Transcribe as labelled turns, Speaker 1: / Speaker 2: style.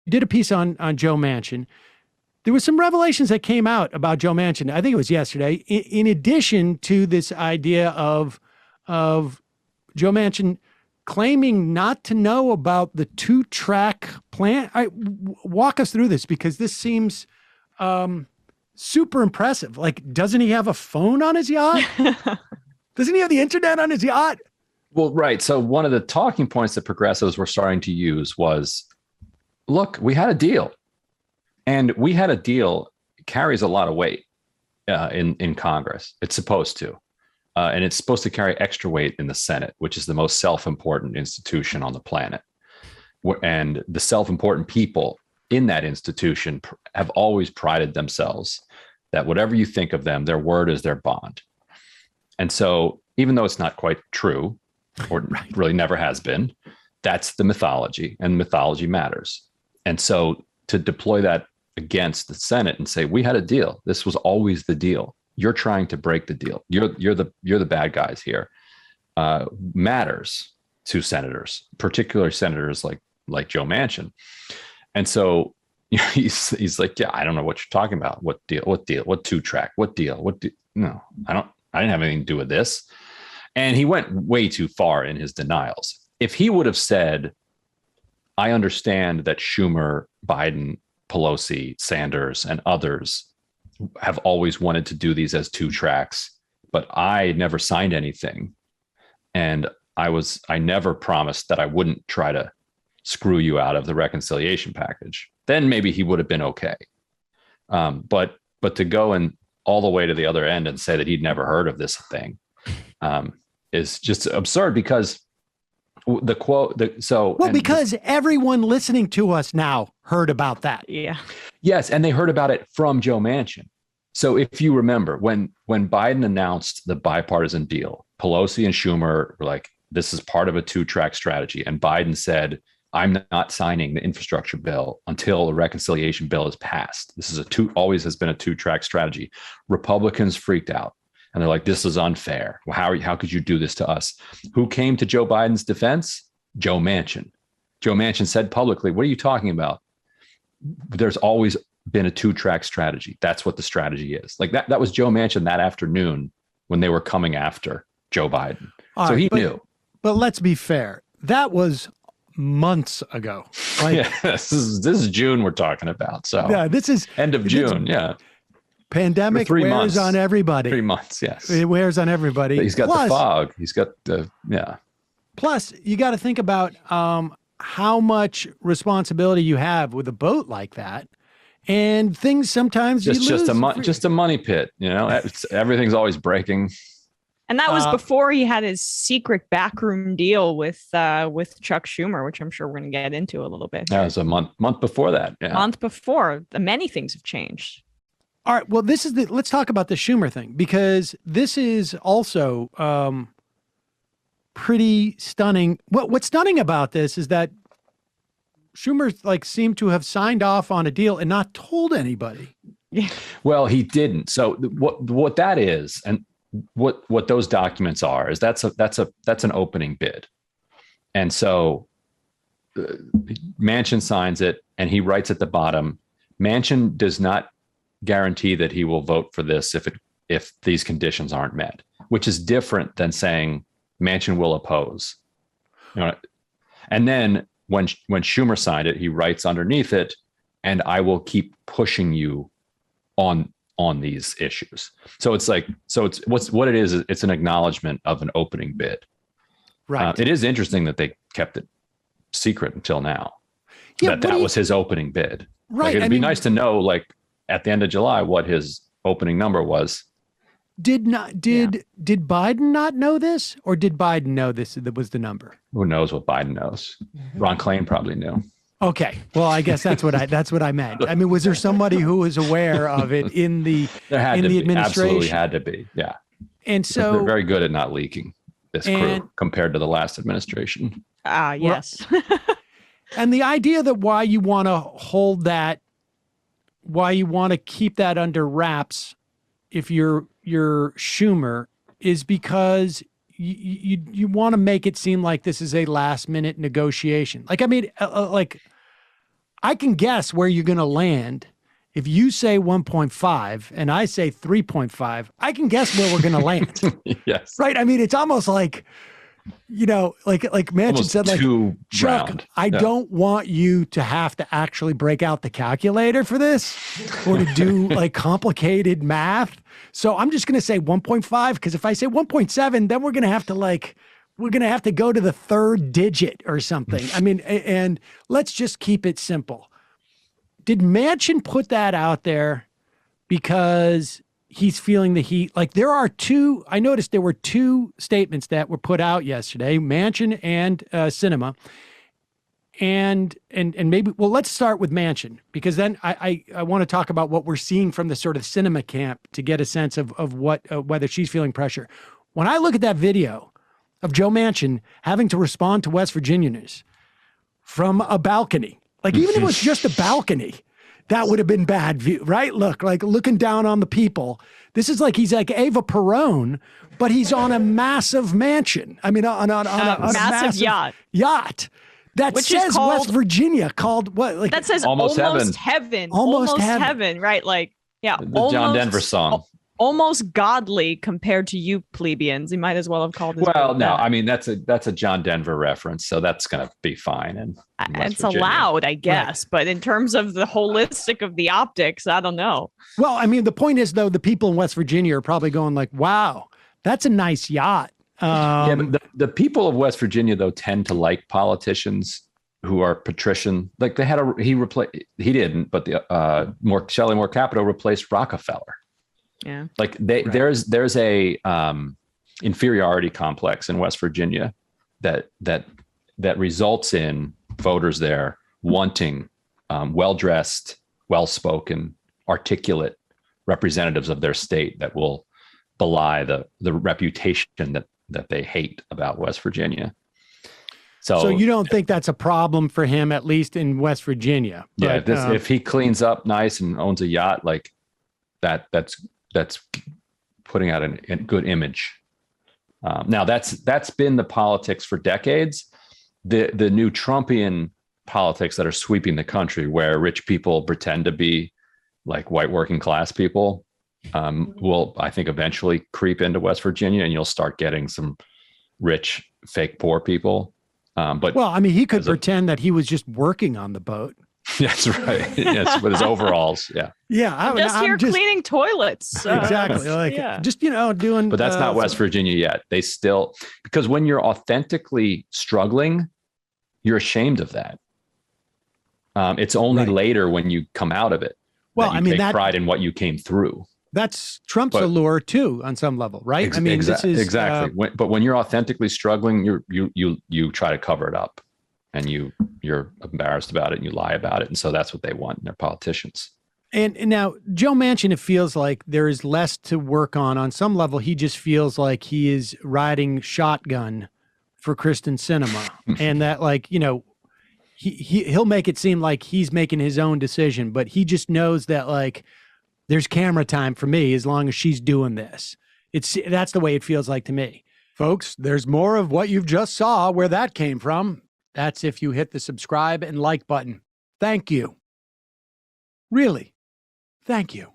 Speaker 1: did a piece on Joe Manchin. There was some revelations that came out about Joe Manchin. I think it was yesterday. In addition to this idea of Joe Manchin claiming not to know about the 2-track plan. Walk us through this, because this seems super impressive. Like, doesn't he have a phone on his yacht? Doesn't he have the internet on his yacht?
Speaker 2: Well, right. So one of the talking points that progressives were starting to use was, look, we had a deal. And we had a deal carries a lot of weight in Congress. It's supposed to. And it's supposed to carry extra weight in the Senate, which is the most self-important institution on the planet. And the self-important people in that institution have always prided themselves that whatever you think of them, their word is their bond. And so even though it's not quite true, or right, really never has been, that's the mythology, and mythology matters. And so to deploy that against the Senate and say, we had a deal, this was always the deal, you're trying to break the deal, you're the bad guys here, matters to senators, particularly senators like Joe Manchin. And so he's like, yeah, I don't know what you're talking about. What deal? What 2-track? What deal? No, I didn't have anything to do with this. And he went way too far in his denials. If he would have said, I understand that Schumer, Biden, Pelosi, Sanders, and others have always wanted to do these as 2 tracks, but I never signed anything. And I never promised that I wouldn't try to screw you out of the reconciliation package. Then maybe he would have been okay. But to go and all the way to the other end and say that he'd never heard of this thing is just absurd, because the quote because everyone listening to us now heard about that.
Speaker 3: Yeah.
Speaker 2: Yes. And they heard about it from Joe Manchin. So if you remember when Biden announced the bipartisan deal, Pelosi and Schumer were like, this is part of a 2-track strategy. And Biden said, I'm not signing the infrastructure bill until the reconciliation bill is passed. This is always has been a 2-track strategy. Republicans freaked out. And they're like, this is unfair. Well, how could you do this to us? Who came to Joe Biden's defense? Joe Manchin. Joe Manchin said publicly, what are you talking about? There's always been a 2-track strategy. That's what the strategy is. Like that was Joe Manchin that afternoon when they were coming after Joe Biden. So he knew.
Speaker 1: But let's be fair. That was months ago. Like,
Speaker 2: yeah, this is June we're talking about. So
Speaker 1: yeah, this is
Speaker 2: end of June. Yeah.
Speaker 1: Pandemic wears
Speaker 2: months.
Speaker 1: On everybody.
Speaker 2: 3 months, yes.
Speaker 1: It wears on everybody.
Speaker 2: But he's got the fog. He's got the, yeah.
Speaker 1: Plus, you got to think about how much responsibility you have with a boat like that. And things sometimes
Speaker 2: just a money pit, you know, everything's always breaking.
Speaker 3: And that was before he had his secret backroom deal with Chuck Schumer, which I'm sure we're going to get into a little bit.
Speaker 2: That was a month before that. Yeah.
Speaker 3: Month before. Many things have changed.
Speaker 1: All right. Well, let's talk about the Schumer thing, because this is also pretty stunning. What's stunning about this is that Schumer seemed to have signed off on a deal and not told anybody.
Speaker 3: Yeah.
Speaker 2: Well, he didn't. So what that is, and what those documents are, is that's an opening bid. And so Manchin signs it, and he writes at the bottom, Manchin does not guarantee that he will vote for this if these conditions aren't met, which is different than saying Manchin will oppose. You know, and then when Schumer signed it, he writes underneath it, and I will keep pushing you on these issues. So it's what it is. It's an acknowledgement of an opening bid.
Speaker 1: Right.
Speaker 2: It is interesting that they kept it secret until now.
Speaker 1: Yeah,
Speaker 2: that was his opening bid.
Speaker 1: Right.
Speaker 2: It'd be nice to know, at the end of July, what his opening number was.
Speaker 1: Did Biden not know this, or did Biden know this? That was the number.
Speaker 2: Who knows what Biden knows? Ron Klain probably knew.
Speaker 1: Okay. Well, I guess that's what I meant. I mean, was there somebody who was aware of it in the administration?
Speaker 2: Absolutely had to be. Yeah.
Speaker 1: And so
Speaker 2: they're very good at not leaking this crew compared to the last administration.
Speaker 3: Yes.
Speaker 1: And the idea that why you want to keep that under wraps if you're Schumer is because you want to make it seem like this is a last minute negotiation. I can guess where you're going to land. If you say 1.5 and I say 3.5, I can guess where we're going to land.
Speaker 2: Yes.
Speaker 1: Right. I mean, it's almost like, like Manchin
Speaker 2: Almost
Speaker 1: said, like, Chuck,
Speaker 2: round.
Speaker 1: I don't want you to have to actually break out the calculator for this or to do like complicated math. So I'm just going to say 1.5, because if I say 1.7, then we're going to have to go to the third digit or something. I mean, and let's just keep it simple. Did Manchin put that out there because he's feeling the heat? Like I noticed there were two statements that were put out yesterday, Manchin and Sinema. And maybe, well, let's start with Manchin, because then I want to talk about what we're seeing from the sort of Sinema camp to get a sense of what, whether she's feeling pressure. When I look at that video of Joe Manchin having to respond to West Virginians from a balcony, like even if it was just a balcony, that would have been bad view, right? Look, like looking down on the people. This is like, he's like Eva Perón, but he's on a massive mansion. I mean, on a massive yacht. That which says called, West Virginia, called what? Like
Speaker 3: that says almost heaven. Almost heaven, right? Like, yeah.
Speaker 2: The John Denver song.
Speaker 3: Almost godly compared to you plebeians. He might as well have called it.
Speaker 2: Well, no, I mean, that's a John Denver reference, so that's going to be fine. And
Speaker 3: it's allowed, I guess. Right. But in terms of the holistic of the optics, I don't know.
Speaker 1: Well, I mean, the point is, though, the people in West Virginia are probably going like, wow, that's a nice yacht.
Speaker 2: Yeah, but the people of West Virginia, though, tend to like politicians who are patrician. Like he didn't, but the Shelley Moore Capito replaced Rockefeller.
Speaker 3: Yeah,
Speaker 2: like there's a inferiority complex in West Virginia that results in voters there wanting well-dressed, well-spoken, articulate representatives of their state that will belie the reputation that they hate about West Virginia. So
Speaker 1: you don't think that's a problem for him, at least in West Virginia?
Speaker 2: Yeah, but, if he cleans up nice and owns a yacht like that's putting out a good image. Now that's been the politics for decades. The new Trumpian politics that are sweeping the country, where rich people pretend to be like white working class people, will, I think, eventually creep into West Virginia, and you'll start getting some rich fake poor people. But
Speaker 1: well, I mean, he could pretend that he was just working on the boat.
Speaker 2: That's right. Yes, with his overalls. Yeah.
Speaker 1: Yeah.
Speaker 3: I'm just cleaning toilets.
Speaker 1: Exactly. Like, just, doing.
Speaker 2: But that's not West Virginia yet. They still, because when you're authentically struggling, you're ashamed of that. It's only later when you come out of it.
Speaker 1: Well,
Speaker 2: that you take pride in what you came through. That's
Speaker 1: Trump's allure too, on some level, right? I mean, this is
Speaker 2: exactly. But when you're authentically struggling, you try to cover it up. And you're embarrassed about it and you lie about it. And so that's what they want in their politicians.
Speaker 1: And now Joe Manchin, it feels like there is less to work on some level. He just feels like he is riding shotgun for Kristen Sinema. And that, like, he'll make it seem like he's making his own decision, but he just knows that, like, there's camera time for me as long as she's doing this. That's the way it feels like to me. Folks, there's more of what you've just saw where that came from. That's if you hit the subscribe and like button. Thank you. Really, thank you.